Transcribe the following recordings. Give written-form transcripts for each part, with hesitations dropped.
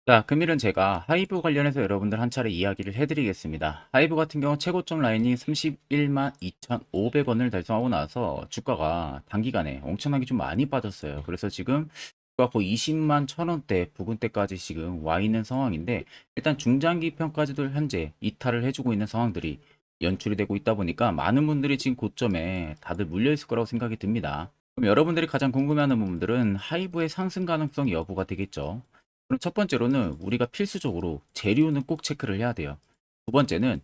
자, 금일은 제가 하이브 관련해서 여러분들 한 차례 이야기를 해드리겠습니다. 하이브 같은 경우 최고점 라인이 31만 2,500원을 달성하고 나서 주가가 단기간에 엄청나게 좀 많이 빠졌어요. 그래서 지금 주가 거의 20만 1,000원대 부근대까지 지금 와 있는 상황인데, 일단 중장기 평가지도 현재 이탈을 해주고 있는 상황들이 연출이 되고 있다 보니까 많은 분들이 지금 고점에 다들 물려 있을 거라고 생각이 듭니다. 그럼 여러분들이 가장 궁금해하는 부분들은 하이브의 상승 가능성 여부가 되겠죠. 그럼 첫 번째로는 우리가 필수적으로 재료는 꼭 체크를 해야 돼요. 두 번째는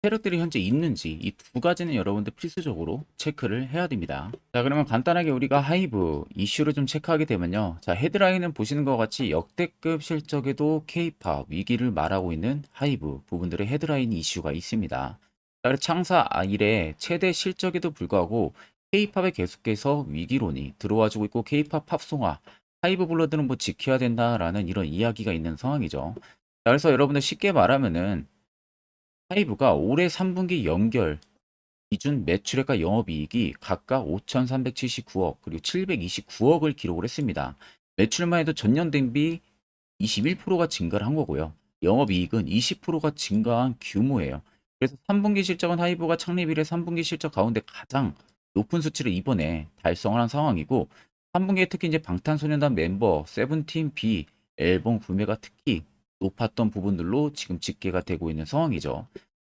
세력들이 현재 있는지, 이 두 가지는 여러분들 필수적으로 체크를 해야 됩니다. 자, 그러면 간단하게 우리가 하이브 이슈를 좀 체크하게 되면요. 자, 헤드라인은 보시는 것 같이 역대급 실적에도 K-팝 위기를 말하고 있는 하이브 부분들의 헤드라인 이슈가 있습니다. 자, 그래서 창사 이래 최대 실적에도 불구하고 K-팝에 계속해서 위기론이 들어와주고 있고, K-팝 팝송화 하이브 블러드는 뭐 지켜야 된다라는 이런 이야기가 있는 상황이죠. 자, 그래서 여러분들 쉽게 말하면은 하이브가 올해 3분기 연결 기준 매출액과 영업이익이 각각 5,379억 그리고 729억을 기록을 했습니다. 매출만 해도 전년 대비 21%가 증가를 한 거고요. 영업이익은 20%가 증가한 규모예요. 그래서 3분기 실적은 하이브가 창립 이래 3분기 실적 가운데 가장 높은 수치를 이번에 달성을 한 상황이고, 3분기에 특히 이제 방탄소년단 멤버 세븐틴 B 앨범 구매가 특히 높았던 부분들로 지금 집계가 되고 있는 상황이죠.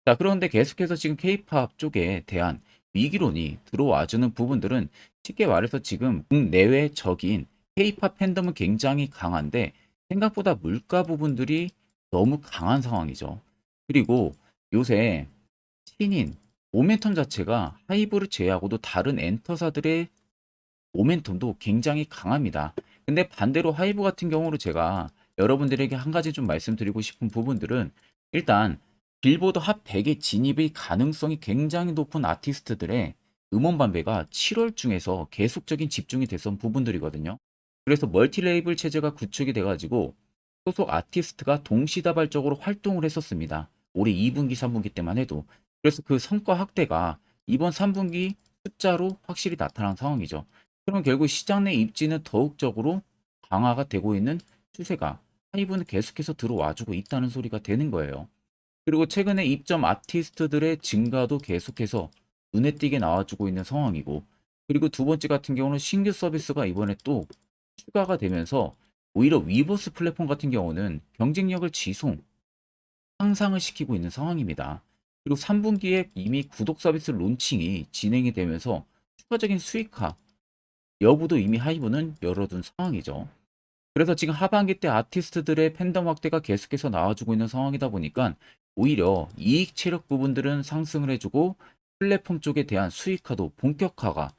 자, 그런데 계속해서 지금 K-팝 쪽에 대한 위기론이 들어와주는 부분들은 쉽게 말해서 지금 국내외적인 K-팝 팬덤은 굉장히 강한데 생각보다 물가 부분들이 너무 강한 상황이죠. 그리고 요새 신인 모멘텀 자체가 하이브를 제외하고도 다른 엔터사들의 모멘텀도 굉장히 강합니다. 근데 반대로 하이브 같은 경우로 제가 여러분들에게 한 가지 좀 말씀드리고 싶은 부분들은, 일단 빌보드 핫 100의 진입의 가능성이 굉장히 높은 아티스트들의 음원 발매가 7월 중에서 계속적인 집중이 됐던 부분들이거든요. 그래서 멀티 레이블 체제가 구축이 돼가지고 소속 아티스트가 동시다발적으로 활동을 했었습니다. 올해 2분기, 3분기 때만 해도. 그래서 그 성과 확대가 이번 3분기 숫자로 확실히 나타난 상황이죠. 그러면 결국 시장 내 입지는 더욱적으로 강화가 되고 있는 추세가 하이브는 계속해서 들어와주고 있다는 소리가 되는 거예요. 그리고 최근에 입점 아티스트들의 증가도 계속해서 눈에 띄게 나와주고 있는 상황이고, 그리고 두 번째 같은 경우는 신규 서비스가 이번에 또 추가가 되면서 오히려 위버스 플랫폼 같은 경우는 경쟁력을 지속, 향상을 시키고 있는 상황입니다. 그리고 3분기에 이미 구독 서비스 론칭이 진행이 되면서 추가적인 수익화 여부도 이미 하이브는 열어둔 상황이죠. 그래서 지금 하반기 때 아티스트들의 팬덤 확대가 계속해서 나와주고 있는 상황이다 보니까 오히려 이익 체력 부분들은 상승을 해주고 플랫폼 쪽에 대한 수익화도 본격화가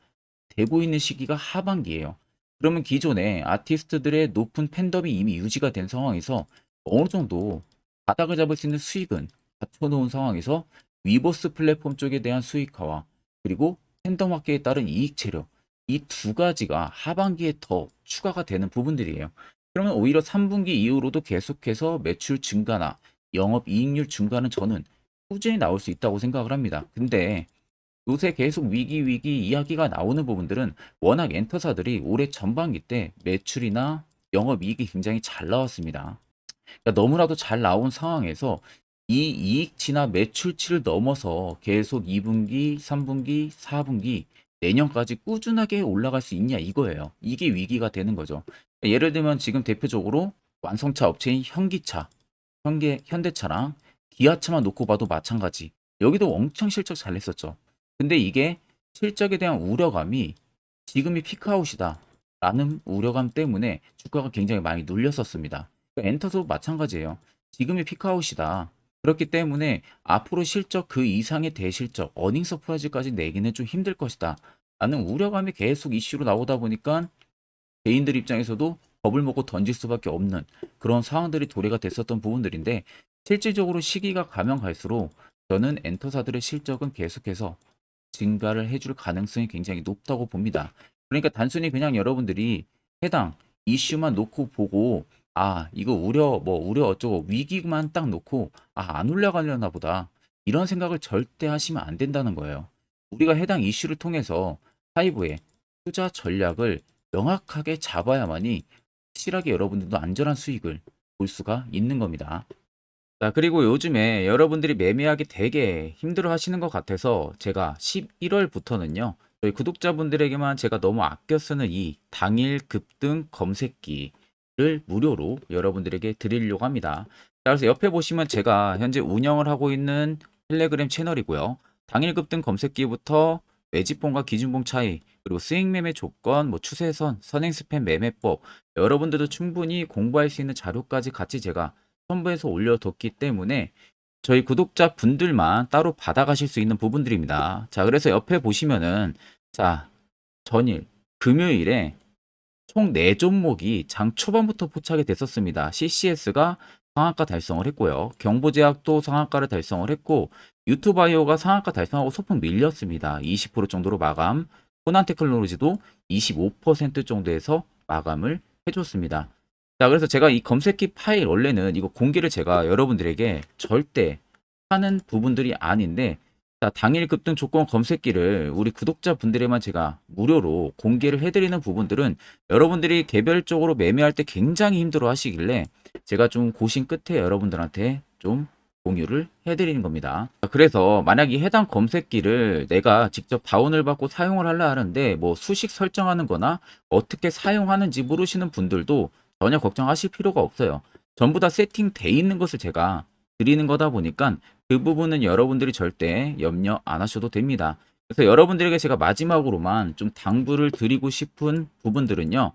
되고 있는 시기가 하반기예요. 그러면 기존에 아티스트들의 높은 팬덤이 이미 유지가 된 상황에서 어느 정도 바닥을 잡을 수 있는 수익은 갖춰놓은 상황에서 위버스 플랫폼 쪽에 대한 수익화와 그리고 팬덤 확대에 따른 이익 체력, 이 두 가지가 하반기에 더 추가가 되는 부분들이에요. 그러면 오히려 3분기 이후로도 계속해서 매출 증가나 영업 이익률 증가는 저는 꾸준히 나올 수 있다고 생각을 합니다. 근데 요새 계속 위기 이야기가 나오는 부분들은 워낙 엔터사들이 올해 전반기 때 매출이나 영업이익이 굉장히 잘 나왔습니다. 그러니까 너무나도 잘 나온 상황에서 이 이익치나 매출치를 넘어서 계속 2분기, 3분기, 4분기, 내년까지 꾸준하게 올라갈 수 있냐 이거예요. 이게 위기가 되는 거죠. 예를 들면 지금 대표적으로 완성차 업체인 현기차, 현대차랑 기아차만 놓고 봐도 마찬가지. 여기도 엄청 실적 잘 냈었죠. 근데 이게 실적에 대한 우려감이 지금이 피크아웃이다 라는 우려감 때문에 주가가 굉장히 많이 눌렸었습니다. 엔터도 마찬가지예요. 지금이 피크아웃이다. 그렇기 때문에 앞으로 실적 그 이상의 대실적, 어닝 서프라이즈까지 내기는 좀 힘들 것이다 라는 우려감이 계속 이슈로 나오다 보니까 개인들 입장에서도 겁을 먹고 던질 수밖에 없는 그런 상황들이 도래가 됐었던 부분들인데, 실질적으로 시기가 가면 갈수록 저는 엔터사들의 실적은 계속해서 증가를 해줄 가능성이 굉장히 높다고 봅니다. 그러니까 단순히 그냥 여러분들이 해당 이슈만 놓고 보고 이거 우려 어쩌고 위기만 딱 놓고 안 올라가려나 보다 이런 생각을 절대 하시면 안 된다는 거예요. 우리가 해당 이슈를 통해서 하이브의 투자 전략을 명확하게 잡아야만이 확실하게 여러분들도 안전한 수익을 볼 수가 있는 겁니다. 자, 그리고 요즘에 여러분들이 매매하기 되게 힘들어 하시는 것 같아서 제가 11월부터는요, 저희 구독자분들에게만 제가 너무 아껴 쓰는 이 당일 급등 검색기를 무료로 여러분들에게 드리려고 합니다. 자, 그래서 옆에 보시면 제가 현재 운영을 하고 있는 텔레그램 채널이고요. 당일 급등 검색기부터 매집봉과 기준봉 차이, 그리고 스윙 매매 조건, 뭐 추세선, 선행 스팸 매매법, 여러분들도 충분히 공부할 수 있는 자료까지 같이 제가 첨부해서 올려뒀기 때문에 저희 구독자 분들만 따로 받아가실 수 있는 부분들입니다. 자, 그래서 옆에 보시면은 자, 전일 금요일에 총 4종목이 장 초반부터 포착이 됐었습니다. CCS가 상한가 달성을 했고요. 경보제약도 상한가를 달성을 했고, 유튜바이오가 상한가 달성하고 소폭 밀렸습니다. 20% 정도로 마감. 호난테크놀로지도 25% 정도에서 마감을 해줬습니다. 자, 그래서 제가 이 검색기 파일 원래는 이거 공개를 제가 여러분들에게 절대 하는 부분들이 아닌데, 자, 당일 급등 조건 검색기를 우리 구독자분들에만 제가 무료로 공개를 해드리는 부분들은 여러분들이 개별적으로 매매할 때 굉장히 힘들어 하시길래 제가 좀 고심 끝에 여러분들한테 좀 공유를 해드리는 겁니다. 그래서 만약 이 해당 검색기를 내가 직접 다운을 받고 사용을 하려 하는데 뭐 수식 설정하는 거나 어떻게 사용하는지 모르시는 분들도 전혀 걱정하실 필요가 없어요. 전부 다 세팅돼 있는 것을 제가 드리는 거다 보니까 그 부분은 여러분들이 절대 염려 안 하셔도 됩니다. 그래서 여러분들에게 제가 마지막으로만 좀 당부를 드리고 싶은 부분들은요.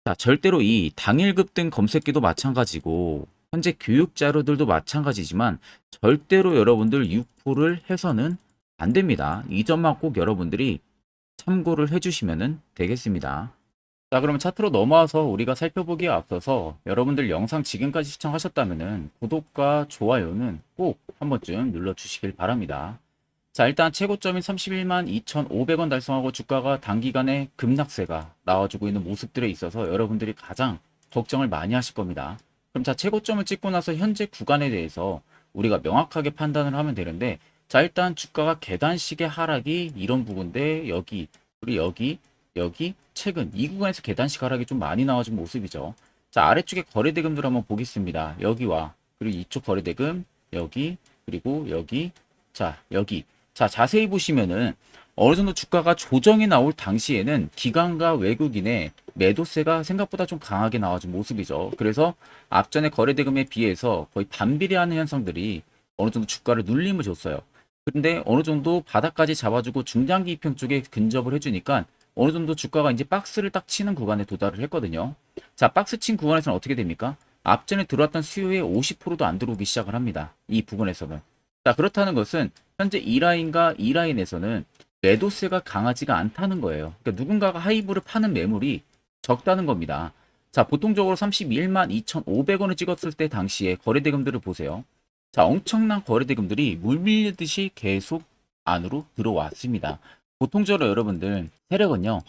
자, 절대로 이 당일 급등 검색기도 마찬가지고 현재 교육 자료들도 마찬가지지만 절대로 여러분들 유포를 해서는 안 됩니다. 이 점만 꼭 여러분들이 참고를 해주시면 되겠습니다. 자, 그러면 차트로 넘어와서 우리가 살펴보기에 앞서서 여러분들 영상 지금까지 시청하셨다면 구독과 좋아요는 꼭 한 번쯤 눌러주시길 바랍니다. 자, 일단 최고점인 31만 2,500원 달성하고 주가가 단기간에 급락세가 나와주고 있는 모습들에 있어서 여러분들이 가장 걱정을 많이 하실 겁니다. 그럼 자, 최고점을 찍고 나서 현재 구간에 대해서 우리가 명확하게 판단을 하면 되는데, 자, 일단 주가가 계단식의 하락이 이런 부분인데 여기, 그리고 여기 최근 이 구간에서 계단식 하락이 좀 많이 나와준 모습이죠. 자, 아래쪽에 거래대금들 한번 보겠습니다. 여기와 그리고 이쪽 거래대금 여기, 그리고 여기, 자, 여기. 자, 자세히 보시면은 어느 정도 주가가 조정이 나올 당시에는 기관과 외국인의 매도세가 생각보다 좀 강하게 나와준 모습이죠. 그래서 앞전에 거래대금에 비해서 거의 반비례하는 현상들이 어느 정도 주가를 눌림을 줬어요. 그런데 어느 정도 바닥까지 잡아주고 중장기 이평 쪽에 근접을 해주니까 어느 정도 주가가 이제 박스를 딱 치는 구간에 도달을 했거든요. 자, 박스 친 구간에서는 어떻게 됩니까? 앞전에 들어왔던 수요의 50%도 안 들어오기 시작을 합니다. 이 부분에서는. 자, 그렇다는 것은 현재 이 라인과 이 라인에서는 매도세가 강하지가 않다는 거예요. 그러니까 누군가가 하이브를 파는 매물이 적다는 겁니다. 자, 보통적으로 31만 2,500원을 찍었을 때 당시에 거래대금들을 보세요. 자, 엄청난 거래대금들이 물 밀리듯이 계속 안으로 들어왔습니다. 보통적으로 여러분들 세력은요,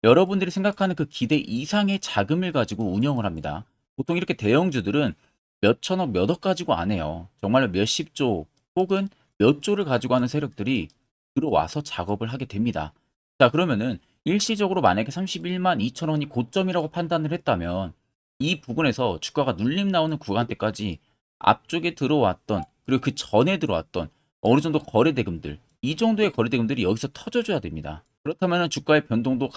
여러분들이 생각하는 그 기대 이상의 자금을 가지고 운영을 합니다. 보통 이렇게 대형주들은 몇 천억, 몇 억 가지고 안 해요. 정말로 몇십 조 혹은 몇 조를 가지고 하는 세력들이 들어와서 작업을 하게 됩니다. 자, 그러면은 일시적으로 만약에 31만 2천 원이 고점이라고 판단을 했다면 이 부분에서 주가가 눌림 나오는 구간대까지 앞쪽에 들어왔던, 그리고 그 전에 들어왔던 어느 정도 거래대금들, 이 정도의 거래대금들이 여기서 터져줘야 됩니다. 그렇다면 주가의 변동도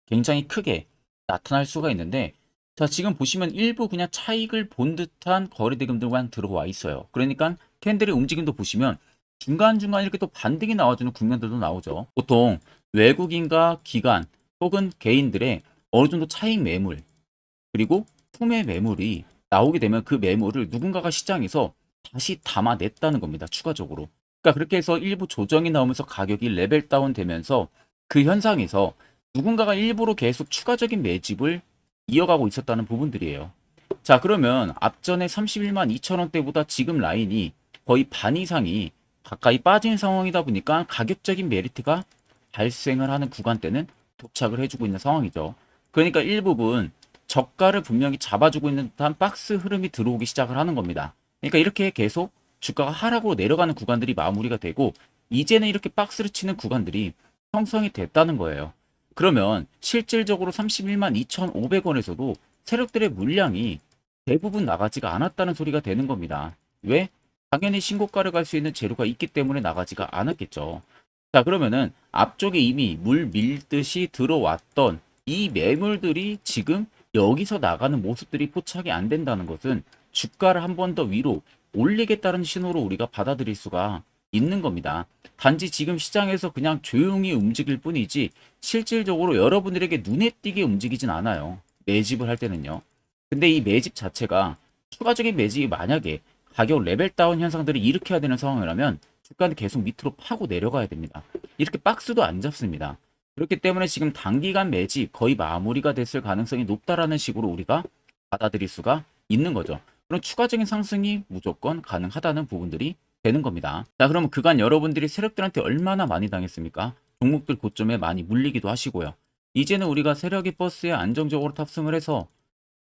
굉장히 크게 나타날 수가 있는데, 자, 지금 보시면 일부 그냥 차익을 본 듯한 거래대금들만 들어와 있어요. 그러니까 캔들의 움직임도 보시면 중간중간 이렇게 또 반등이 나와주는 국면들도 나오죠. 보통 외국인과 기관 혹은 개인들의 어느 정도 차익 매물, 그리고 품의 매물이 나오게 되면 그 매물을 누군가가 시장에서 다시 담아냈다는 겁니다. 추가적으로. 그러니까 그렇게 해서 일부 조정이 나오면서 가격이 레벨 다운 되면서 그 현상에서 누군가가 일부러 계속 추가적인 매집을 이어가고 있었다는 부분들이에요. 자, 그러면 앞전에 31만 2천 원대보다 지금 라인이 거의 반 이상이 가까이 빠진 상황이다 보니까 가격적인 메리트가 발생을 하는 구간대는 도착을 해주고 있는 상황이죠. 그러니까 일부분 저가를 분명히 잡아주고 있는 듯한 박스 흐름이 들어오기 시작을 하는 겁니다. 그러니까 이렇게 계속 주가가 하락으로 내려가는 구간들이 마무리가 되고 이제는 이렇게 박스를 치는 구간들이 형성이 됐다는 거예요. 그러면 실질적으로 31만 2,500원에서도 세력들의 물량이 대부분 나가지가 않았다는 소리가 되는 겁니다. 왜? 당연히 신고가를 갈 수 있는 재료가 있기 때문에 나가지가 않았겠죠. 자, 그러면은 앞쪽에 이미 물 밀듯이 들어왔던 이 매물들이 지금 여기서 나가는 모습들이 포착이 안 된다는 것은 주가를 한 번 더 위로 올리겠다는 신호로 우리가 받아들일 수가 있는 겁니다. 단지 지금 시장에서 그냥 조용히 움직일 뿐이지 실질적으로 여러분들에게 눈에 띄게 움직이진 않아요. 매집을 할 때는요. 근데 이 매집 자체가 추가적인 매집이 만약에 가격 레벨 다운 현상들을 일으켜야 되는 상황이라면 주가는 계속 밑으로 파고 내려가야 됩니다. 이렇게 박스도 안 잡습니다. 그렇기 때문에 지금 단기간 매집 거의 마무리가 됐을 가능성이 높다라는 식으로 우리가 받아들일 수가 있는 거죠. 그럼 추가적인 상승이 무조건 가능하다는 부분들이 되는 겁니다. 자, 그러면 그간 여러분들이 세력들한테 얼마나 많이 당했습니까? 종목들 고점에 많이 물리기도 하시고요. 이제는 우리가 세력이 버스에 안정적으로 탑승을 해서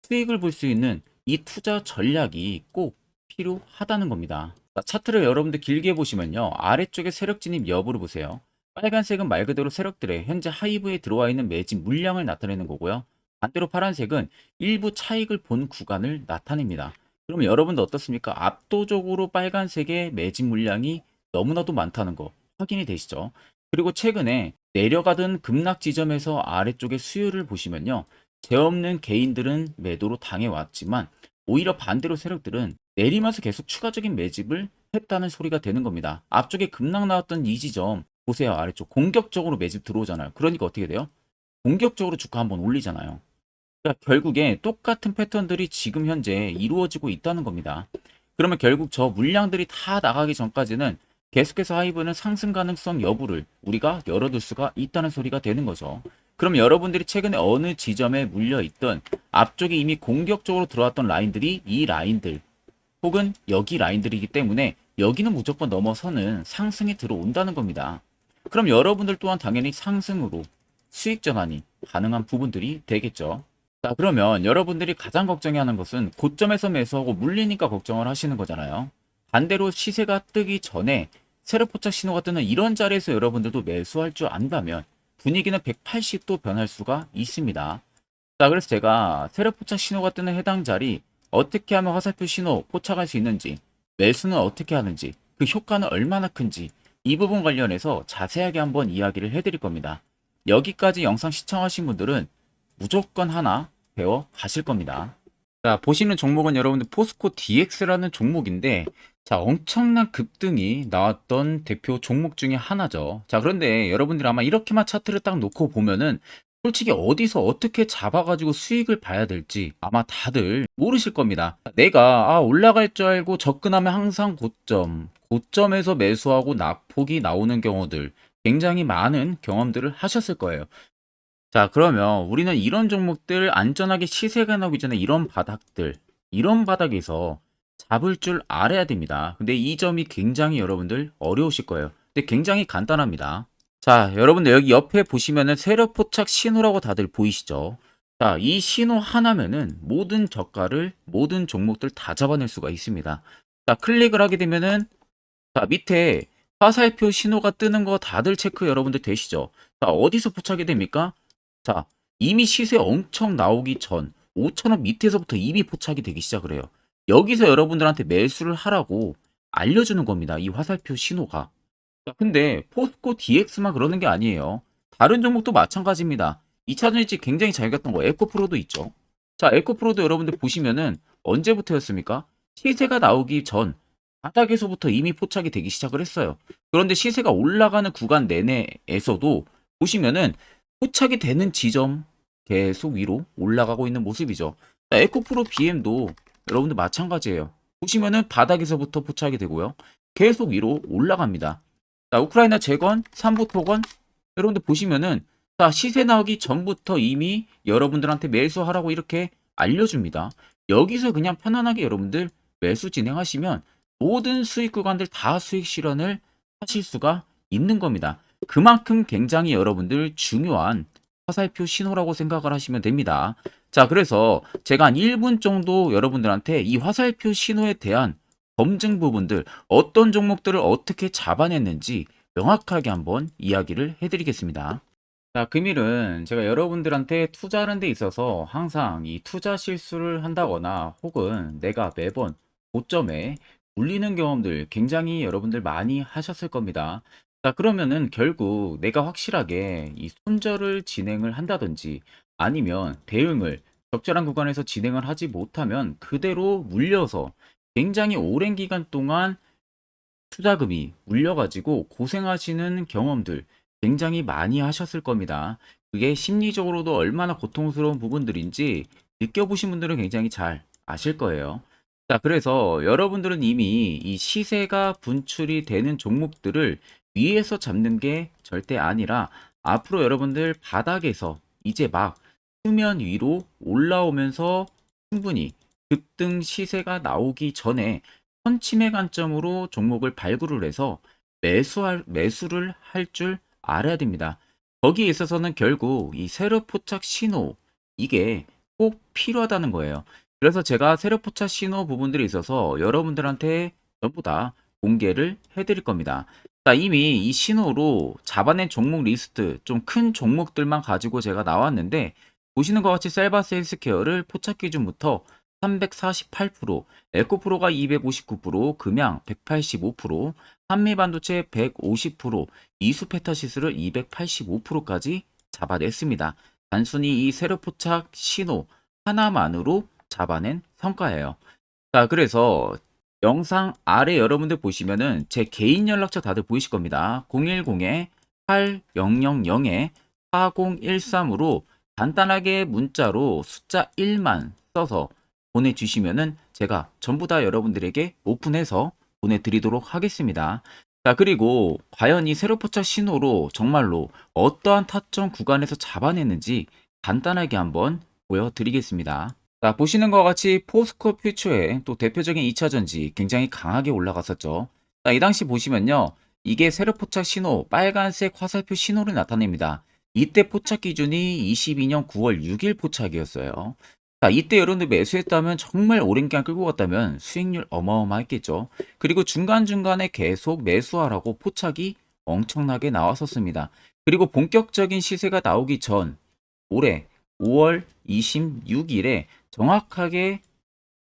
수익을 볼 수 있는 이 투자 전략이 꼭 필요하다는 겁니다. 자, 차트를 여러분들 길게 보시면요. 아래쪽에 세력 진입 여부를 보세요. 빨간색은 말 그대로 세력들의 현재 하이브에 들어와 있는 매집 물량을 나타내는 거고요. 반대로 파란색은 일부 차익을 본 구간을 나타냅니다. 그러면 여러분도 어떻습니까? 압도적으로 빨간색의 매집 물량이 너무나도 많다는 거 확인이 되시죠? 그리고 최근에 내려가던 급락 지점에서 아래쪽에 수요를 보시면요. 죄 없는 개인들은 매도로 당해왔지만 오히려 반대로 세력들은 내리면서 계속 추가적인 매집을 했다는 소리가 되는 겁니다. 앞쪽에 급락 나왔던 이 지점 보세요. 아래쪽 공격적으로 매집 들어오잖아요. 그러니까 어떻게 돼요? 공격적으로 주가 한번 올리잖아요. 그러니까 결국에 똑같은 패턴들이 지금 현재 이루어지고 있다는 겁니다. 그러면 결국 저 물량들이 다 나가기 전까지는 계속해서 하이브는 상승 가능성 여부를 우리가 열어둘 수가 있다는 소리가 되는 거죠. 그럼 여러분들이 최근에 어느 지점에 물려있던 앞쪽에 이미 공격적으로 들어왔던 라인들이 이 라인들 혹은 여기 라인들이기 때문에 여기는 무조건 넘어서는 상승이 들어온다는 겁니다. 그럼 여러분들 또한 당연히 상승으로 수익 전환이 가능한 부분들이 되겠죠. 자, 그러면 여러분들이 가장 걱정해하는 것은 고점에서 매수하고 물리니까 걱정을 하시는 거잖아요. 반대로 시세가 뜨기 전에 세력 포착 신호가 뜨는 이런 자리에서 여러분들도 매수할 줄 안다면 분위기는 180도 변할 수가 있습니다. 자, 그래서 제가 세력 포착 신호가 뜨는 해당 자리 어떻게 하면 화살표 신호 포착할 수 있는지, 매수는 어떻게 하는지, 그 효과는 얼마나 큰지 이 부분 관련해서 자세하게 한번 이야기를 해드릴 겁니다. 여기까지 영상 시청하신 분들은 무조건 하나 배워 가실 겁니다. 자, 보시는 종목은 여러분들 포스코 DX라는 종목인데, 자, 엄청난 급등이 나왔던 대표 종목 중에 하나죠. 자, 그런데 여러분들 아마 이렇게만 차트를 딱 놓고 보면은 솔직히 어디서 어떻게 잡아가지고 수익을 봐야 될지 아마 다들 모르실 겁니다. 내가 올라갈 줄 알고 접근하면 항상 고점에서 매수하고 낙폭이 나오는 경우들 굉장히 많은 경험들을 하셨을 거예요. 자, 그러면 우리는 이런 종목들 안전하게 시세가 나오기 전에 이런 바닥에서 잡을 줄 알아야 됩니다. 근데 이 점이 굉장히 여러분들 어려우실 거예요. 근데 굉장히 간단합니다. 자, 여러분들 여기 옆에 보시면은 세력 포착 신호라고 다들 보이시죠? 자, 이 신호 하나면은 모든 저가를, 모든 종목들 다 잡아낼 수가 있습니다. 자, 클릭을 하게 되면은, 자, 밑에 화살표 신호가 뜨는 거 다들 체크 여러분들 되시죠? 자, 어디서 포착이 됩니까? 자, 이미 시세 엄청 나오기 전 5,000원 밑에서부터 이미 포착이 되기 시작을 해요. 여기서 여러분들한테 매수를 하라고 알려주는 겁니다. 이 화살표 신호가. 자, 근데 포스코 DX만 그러는 게 아니에요. 다른 종목도 마찬가지입니다. 2차전 일찍 굉장히 잘 갔던 거 에코프로도 있죠. 자, 에코프로도 여러분들 보시면은 언제부터였습니까? 시세가 나오기 전 바닥에서부터 이미 포착이 되기 시작을 했어요. 그런데 시세가 올라가는 구간 내내에서도 보시면은 포착이 되는 지점 계속 위로 올라가고 있는 모습이죠. 자, 에코프로 BM도 여러분들 마찬가지예요. 보시면은 바닥에서부터 포착이 되고요. 계속 위로 올라갑니다. 자, 우크라이나 재건, 삼부 토건 여러분들 보시면은 자, 시세 나오기 전부터 이미 여러분들한테 매수하라고 이렇게 알려줍니다. 여기서 그냥 편안하게 여러분들 매수 진행하시면 모든 수익 구간들 다 수익 실현을 하실 수가 있는 겁니다. 그만큼 굉장히 여러분들 중요한 화살표 신호라고 생각을 하시면 됩니다. 자, 그래서 제가 한 1분 정도 여러분들한테 이 화살표 신호에 대한 검증 부분들, 어떤 종목들을 어떻게 잡아냈는지 명확하게 한번 이야기를 해드리겠습니다. 자, 금일은 제가 여러분들한테 투자하는 데 있어서 항상 이 투자 실수를 한다거나 혹은 내가 매번 고점에 물리는 경험들 굉장히 여러분들 많이 하셨을 겁니다. 자, 그러면은 결국 내가 확실하게 이 손절을 진행을 한다든지 아니면 대응을 적절한 구간에서 진행을 하지 못하면 그대로 물려서 굉장히 오랜 기간 동안 투자금이 물려가지고 고생하시는 경험들 굉장히 많이 하셨을 겁니다. 그게 심리적으로도 얼마나 고통스러운 부분들인지 느껴보신 분들은 굉장히 잘 아실 거예요. 자, 그래서 여러분들은 이미 이 시세가 분출이 되는 종목들을 위에서 잡는 게 절대 아니라 앞으로 여러분들 바닥에서 이제 막 수면 위로 올라오면서 충분히 급등 시세가 나오기 전에 선침해 관점으로 종목을 발굴을 해서 매수를 할 줄 알아야 됩니다. 거기에 있어서는 결국 이 세력 포착 신호 이게 꼭 필요하다는 거예요. 그래서 제가 세력 포착 신호 부분들이 있어서 여러분들한테 전부 다 공개를 해드릴 겁니다. 자, 이미 이 신호로 잡아낸 종목 리스트 좀 큰 종목들만 가지고 제가 나왔는데 보시는 것 같이 셀바스 헬스케어를 포착 기준부터 348%, 에코프로가 259%, 금양 185%, 한미반도체 150%, 이수페타시스를 285%까지 잡아냈습니다. 단순히 이 세력포착 신호 하나만으로 잡아낸 성과예요. 자, 그래서 영상 아래 여러분들 보시면은 제 개인 연락처 다들 보이실 겁니다. 010-8000-4013으로 간단하게 문자로 숫자 1만 써서 보내주시면은 제가 전부 다 여러분들에게 오픈해서 보내드리도록 하겠습니다. 자, 그리고 과연 이 세로포착 신호로 정말로 어떠한 타점 구간에서 잡아냈는지 간단하게 한번 보여드리겠습니다. 자, 보시는 것 같이 포스코 퓨처의 또 대표적인 2차전지 굉장히 강하게 올라갔었죠. 자, 이 당시 보시면요. 이게 세력 포착 신호, 빨간색 화살표 신호를 나타냅니다. 이때 포착 기준이 22년 9월 6일 포착이었어요. 자, 이때 여러분들 매수했다면 정말 오랜 기간 끌고 갔다면 수익률 어마어마했겠죠. 그리고 중간중간에 계속 매수하라고 포착이 엄청나게 나왔었습니다. 그리고 본격적인 시세가 나오기 전 올해 5월 26일에 정확하게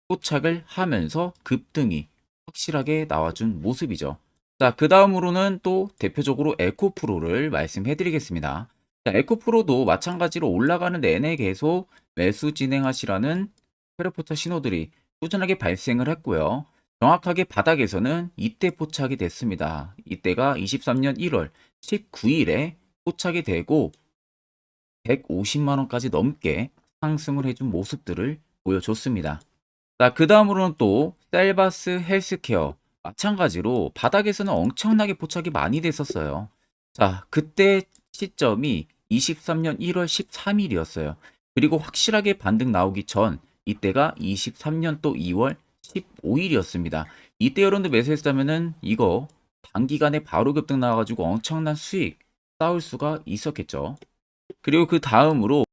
포착을 하면서 급등이 확실하게 나와준 모습이죠. 자, 그 다음으로는 또 대표적으로 에코프로를 말씀해 드리겠습니다. 자, 에코프로도 마찬가지로 올라가는 내내 계속 매수 진행하시라는 페르포터 신호들이 꾸준하게 발생을 했고요. 정확하게 바닥에서는 이때 포착이 됐습니다. 이때가 23년 1월 19일에 포착이 되고 150만 원까지 넘게 상승을 해준 모습들을 보여줬습니다. 자, 그 다음으로는 또 셀바스 헬스케어 마찬가지로 바닥에서는 엄청나게 포착이 많이 됐었어요. 자, 그때 시점이 23년 1월 13일이었어요. 그리고 확실하게 반등 나오기 전 이때가 23년 또 2월 15일이었습니다. 이때 여러분들 매수했다면은 이거 단기간에 바로 급등 나와가지고 엄청난 수익 쌓을 수가 있었겠죠. 그리고 그 다음으로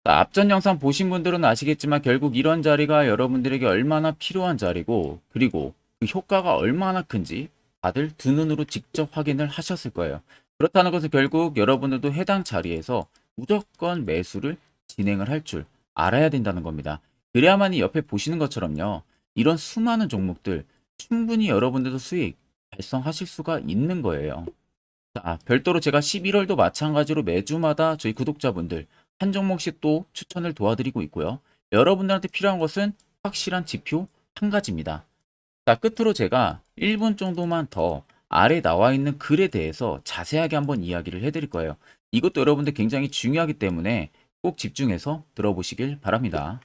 앞전 영상 보신 분들은 아시겠지만 결국 이런 자리가 여러분들에게 얼마나 필요한 자리고 그리고 그 효과가 얼마나 큰지 다들 두 눈으로 직접 확인을 하셨을 거예요. 그렇다는 것은 결국 여러분들도 해당 자리에서 무조건 매수를 진행을 할 줄 알아야 된다는 겁니다. 그래야만이 옆에 보시는 것처럼요. 이런 수많은 종목들 충분히 여러분들도 수익 달성하실 수가 있는 거예요. 자, 별도로 제가 11월도 마찬가지로 매주마다 저희 구독자분들 한 종목씩 또 추천을 도와드리고 있고요. 여러분들한테 필요한 것은 확실한 지표 한 가지입니다. 자, 끝으로 제가 1분 정도만 더 아래 나와 있는 글에 대해서 자세하게 한번 이야기를 해드릴 거예요. 이것도 여러분들 굉장히 중요하기 때문에 꼭 집중해서 들어보시길 바랍니다.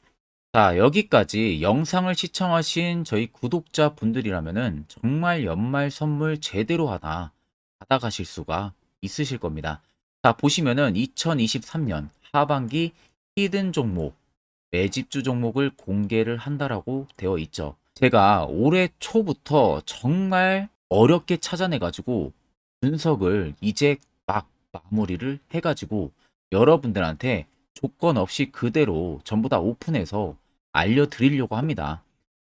자, 여기까지 영상을 시청하신 저희 구독자 분들이라면은 정말 연말 선물 제대로 하나 받아가실 수가 있으실 겁니다. 자, 보시면은 2023년 하반기 히든 종목, 매집주 종목을 공개를 한다라고 되어 있죠. 제가 올해 초부터 정말 어렵게 찾아내가지고 분석을 이제 막 마무리를 해가지고 여러분들한테 조건 없이 그대로 전부 다 오픈해서 알려드리려고 합니다.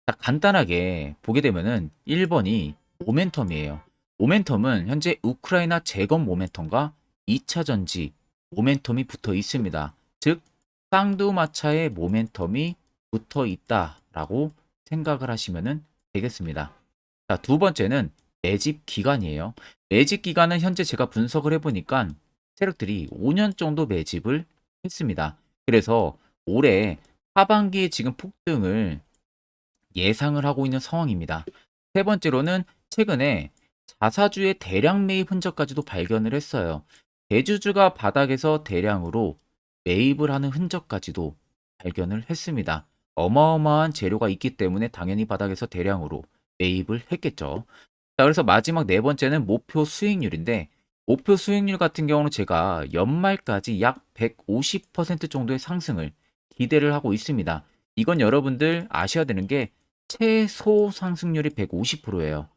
자, 간단하게 보게 되면은 1번이 모멘텀이에요. 모멘텀은 현재 우크라이나 재건 모멘텀과 2차 전지 모멘텀이 붙어 있습니다. 즉, 쌍두마차의 모멘텀이 붙어 있다라고 생각을 하시면 되겠습니다. 자, 두 번째는 매집 기간이에요. 매집 기간은 현재 제가 분석을 해보니까 세력들이 5년 정도 매집을 했습니다. 그래서 올해 하반기에 지금 폭등을 예상을 하고 있는 상황입니다. 세 번째로는 최근에 자사주의 대량 매입 흔적까지도 발견을 했어요. 대주주가 바닥에서 대량으로 매입을 하는 흔적까지도 발견을 했습니다. 어마어마한 재료가 있기 때문에 당연히 바닥에서 대량으로 매입을 했겠죠. 자, 그래서 마지막 네 번째는 목표 수익률인데, 목표 수익률 같은 경우는 제가 연말까지 약 150% 정도의 상승을 기대를 하고 있습니다. 이건 여러분들 아셔야 되는 게 최소 상승률이 150%예요.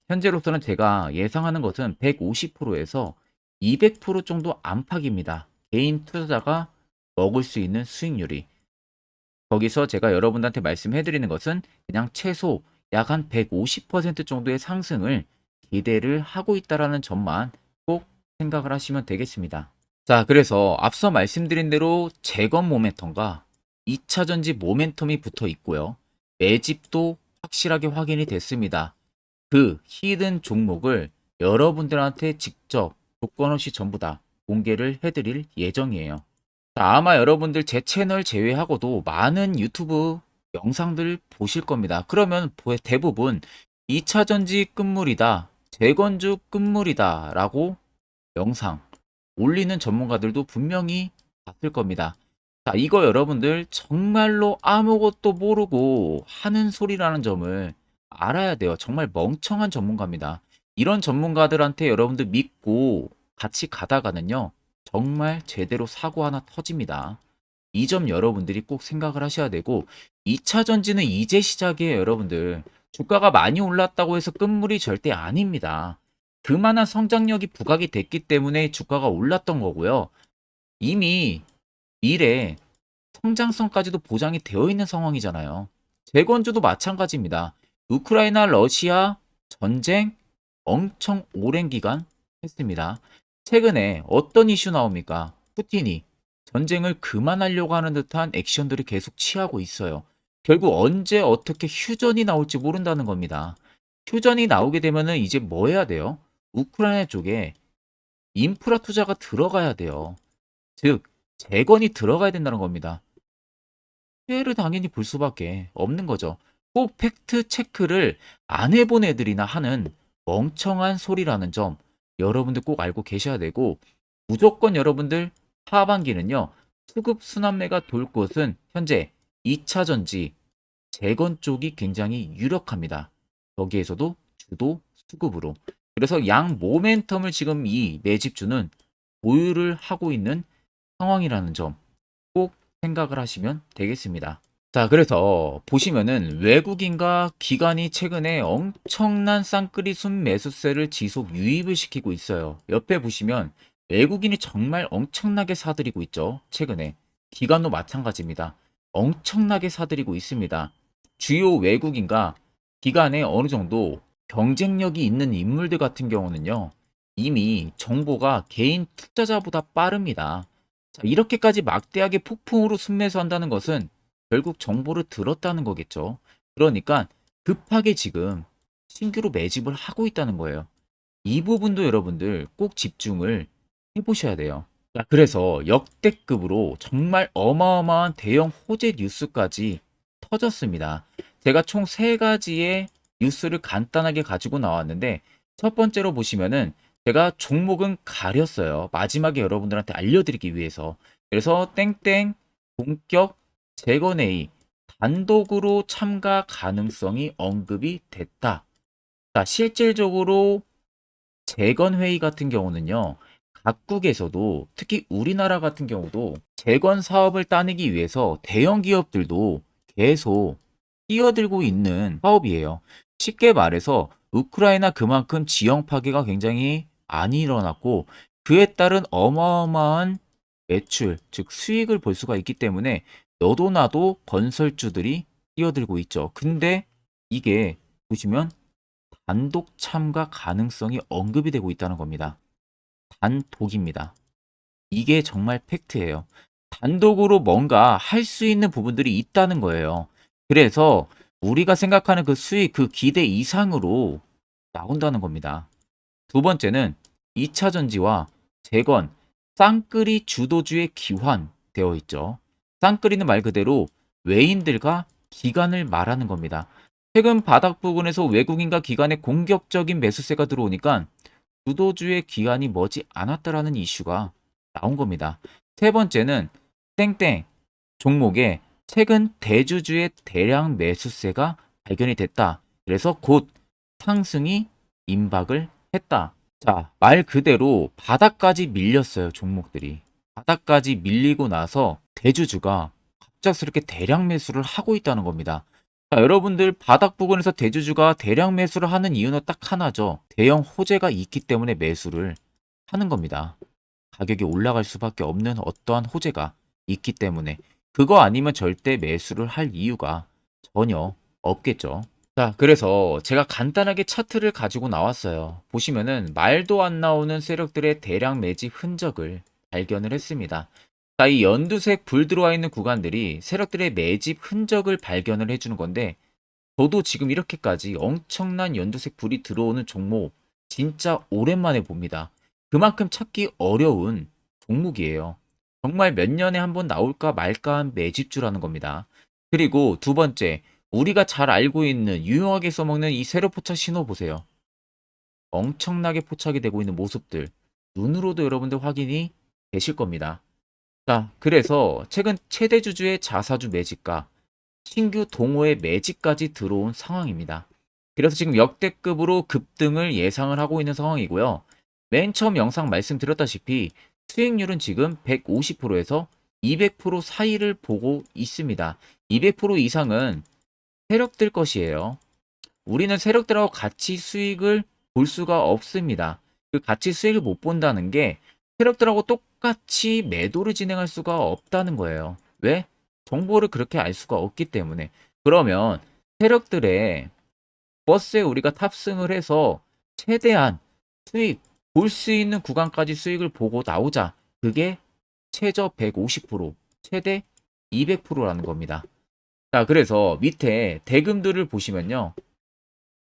현재로서는 제가 예상하는 것은 150%에서 200% 정도 안팎입니다. 개인 투자자가 먹을 수 있는 수익률이. 거기서 제가 여러분들한테 말씀해 드리는 것은 그냥 최소 약 한 150% 정도의 상승을 기대를 하고 있다라는 점만 꼭 생각을 하시면 되겠습니다. 자, 그래서 앞서 말씀드린 대로 재건 모멘텀과 2차 전지 모멘텀이 붙어 있고요. 매집도 확실하게 확인이 됐습니다. 그 히든 종목을 여러분들한테 직접 조건 없이 전부 다 공개를 해드릴 예정이에요. 자, 아마 여러분들 제 채널 제외하고도 많은 유튜브 영상들 보실 겁니다. 그러면 대부분 2차 전지 끝물이다, 재건주 끝물이다 라고 영상 올리는 전문가들도 분명히 봤을 겁니다. 자, 이거 여러분들 정말로 아무것도 모르고 하는 소리라는 점을 알아야 돼요. 정말 멍청한 전문가입니다. 이런 전문가들한테 여러분들 믿고 같이 가다가는요, 정말 제대로 사고 하나 터집니다. 이 점 여러분들이 꼭 생각을 하셔야 되고, 2차 전지는 이제 시작이에요, 여러분들. 주가가 많이 올랐다고 해서 끝물이 절대 아닙니다. 그만한 성장력이 부각이 됐기 때문에 주가가 올랐던 거고요. 이미 미래 성장성까지도 보장이 되어 있는 상황이잖아요. 재건주도 마찬가지입니다. 우크라이나 러시아 전쟁 엄청 오랜 기간 했습니다. 최근에 어떤 이슈 나옵니까? 푸틴이 전쟁을 그만하려고 하는 듯한 액션들을 계속 취하고 있어요. 결국 언제 어떻게 휴전이 나올지 모른다는 겁니다. 휴전이 나오게 되면은 이제 뭐 해야 돼요? 우크라이나 쪽에 인프라 투자가 들어가야 돼요. 즉, 재건이 들어가야 된다는 겁니다. 피해를 당연히 볼 수밖에 없는 거죠. 꼭 팩트 체크를 안 해본 애들이나 하는 멍청한 소리라는 점 여러분들 꼭 알고 계셔야 되고, 무조건 여러분들 하반기는요, 수급 순환매가 돌 곳은 현재 2차 전지 재건 쪽이 굉장히 유력합니다. 여기에서도 주도 수급으로. 그래서 양 모멘텀을 지금 이 매집주는 보유를 하고 있는 상황이라는 점 꼭 생각을 하시면 되겠습니다. 자, 그래서 보시면은 외국인과 기관이 최근에 엄청난 쌍끌이 순매수세를 지속 유입을 시키고 있어요. 옆에 보시면 외국인이 정말 엄청나게 사들이고 있죠. 최근에. 기관도 마찬가지입니다. 엄청나게 사들이고 있습니다. 주요 외국인과 기관에 어느 정도 경쟁력이 있는 인물들 같은 경우는요, 이미 정보가 개인 투자자보다 빠릅니다. 자, 이렇게까지 막대하게 폭풍으로 순매수한다는 것은 결국 정보를 들었다는 거겠죠. 그러니까 급하게 지금 신규로 매집을 하고 있다는 거예요. 이 부분도 여러분들 꼭 집중을 해보셔야 돼요. 자, 그래서 역대급으로 정말 어마어마한 대형 호재 뉴스까지 터졌습니다. 제가 총 세 가지의 뉴스를 간단하게 가지고 나왔는데, 첫 번째로 보시면은 제가 종목은 가렸어요. 마지막에 여러분들한테 알려드리기 위해서. 그래서 땡땡 본격 재건회의 단독으로 참가 가능성이 언급이 됐다. 자, 실질적으로 재건회의 같은 경우는요, 각국에서도 특히 우리나라 같은 경우도 재건 사업을 따내기 위해서 대형 기업들도 계속 뛰어들고 있는 사업이에요. 쉽게 말해서 우크라이나 그만큼 지형 파괴가 굉장히 많이 일어났고 그에 따른 어마어마한 매출, 즉 수익을 볼 수가 있기 때문에 너도 나도 건설주들이 뛰어들고 있죠. 근데 이게 보시면 단독 참가 가능성이 언급이 되고 있다는 겁니다. 단독입니다. 이게 정말 팩트예요. 단독으로 뭔가 할 수 있는 부분들이 있다는 거예요. 그래서 우리가 생각하는 그 수익, 그 기대 이상으로 나온다는 겁니다. 두 번째는 2차 전지와 재건, 쌍끌이 주도주의 기환되어 있죠. 쌍끌이는 말 그대로 외인들과 기관을 말하는 겁니다. 최근 바닥 부근에서 외국인과 기관의 공격적인 매수세가 들어오니까 주도주의 기관이 머지 않았다라는 이슈가 나온 겁니다. 세 번째는 땡땡 종목에 최근 대주주의 대량 매수세가 발견이 됐다. 그래서 곧 상승이 임박을 했다. 자, 말 그대로 바닥까지 밀렸어요, 종목들이. 바닥까지 밀리고 나서 대주주가 갑작스럽게 대량 매수를 하고 있다는 겁니다. 자, 여러분들 바닥 부근에서 대주주가 대량 매수를 하는 이유는 딱 하나죠. 대형 호재가 있기 때문에 매수를 하는 겁니다. 가격이 올라갈 수밖에 없는 어떠한 호재가 있기 때문에 그거 아니면 절대 매수를 할 이유가 전혀 없겠죠. 자, 그래서 제가 간단하게 차트를 가지고 나왔어요. 보시면은 말도 안 나오는 세력들의 대량 매집 흔적을 발견을 했습니다. 자, 이 연두색 불 들어와 있는 구간들이 세력들의 매집 흔적을 발견을 해주는 건데 저도 지금 이렇게까지 엄청난 연두색 불이 들어오는 종목 진짜 오랜만에 봅니다. 그만큼 찾기 어려운 종목이에요. 정말 몇 년에 한 번 나올까 말까 한 매집주라는 겁니다. 그리고 두 번째, 우리가 잘 알고 있는 유용하게 써먹는 이 세로 포착 신호 보세요. 엄청나게 포착이 되고 있는 모습들 눈으로도 여러분들 확인이 되실 겁니다. 자, 그래서 최근 최대 주주의 자사주 매집과 신규 동호회 매집까지 들어온 상황입니다. 그래서 지금 역대급으로 급등을 예상을 하고 있는 상황이고요. 맨 처음 영상 말씀드렸다시피 수익률은 지금 150%에서 200% 사이를 보고 있습니다. 200% 이상은 세력들 것이에요. 우리는 세력들하고 같이 수익을 볼 수가 없습니다. 그 같이 수익을 못 본다는 게 세력들하고 똑같이 매도를 진행할 수가 없다는 거예요. 왜? 정보를 그렇게 알 수가 없기 때문에. 그러면 세력들의 버스에 우리가 탑승을 해서 최대한 수익 볼 수 있는 구간까지 수익을 보고 나오자. 그게 최저 150%, 최대 200%라는 겁니다. 자, 그래서 밑에 대금들을 보시면요.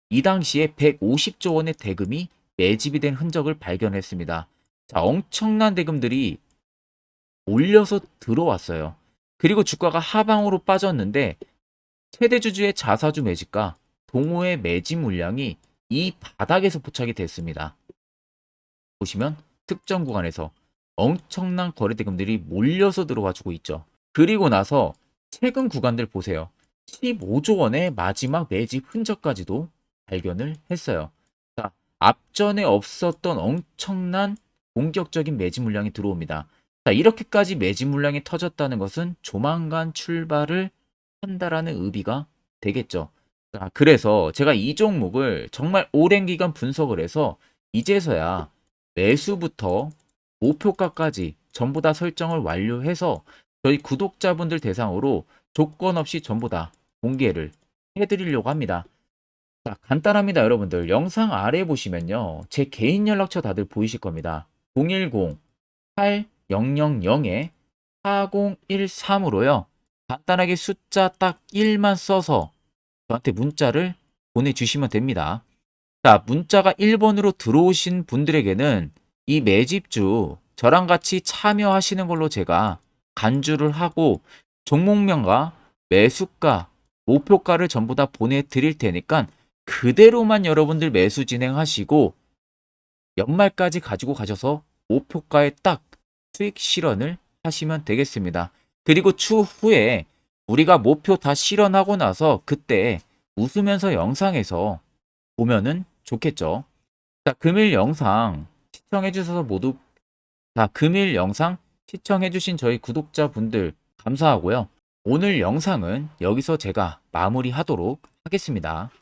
이 당시에 150조 원의 대금이 매집이 된 흔적을 발견했습니다. 자, 엄청난 대금들이 올려서 들어왔어요. 그리고 주가가 하방으로 빠졌는데 최대 주주의 자사주 매집과 동호회 매집 물량이 이 바닥에서 포착이 됐습니다. 보시면 특정 구간에서 엄청난 거래 대금들이 몰려서 들어와 주고 있죠. 그리고 나서 최근 구간들 보세요. 15조 원의 마지막 매집 흔적까지도 발견을 했어요. 자, 앞전에 없었던 엄청난 공격적인 매집 물량이 들어옵니다. 자, 이렇게까지 매집 물량이 터졌다는 것은 조만간 출발을 한다라는 의미가 되겠죠. 자, 그래서 제가 이 종목을 정말 오랜 기간 분석을 해서 이제서야 매수부터 목표가까지 전부 다 설정을 완료해서 저희 구독자분들 대상으로 조건 없이 전부 다 공개를 해드리려고 합니다. 자, 간단합니다, 여러분들. 영상 아래 보시면요. 제 개인 연락처 다들 보이실 겁니다. 010-8013-4013으로요. 간단하게 숫자 딱 1만 써서 저한테 문자를 보내주시면 됩니다. 자, 문자가 1번으로 들어오신 분들에게는 이 매집주 저랑 같이 참여하시는 걸로 제가 간주를 하고 종목명과 매수가, 목표가를 전부 다 보내드릴 테니까 그대로만 여러분들 매수 진행하시고 연말까지 가지고 가셔서 목표가에 딱 수익 실현을 하시면 되겠습니다. 그리고 추후에 우리가 목표 다 실현하고 나서 그때 웃으면서 영상에서 보면은 좋겠죠. 자, 금일 영상 시청해 주셔서 모두 금일 영상 시청해 주신 저희 구독자분들 감사하고요. 오늘 영상은 여기서 제가 마무리하도록 하겠습니다.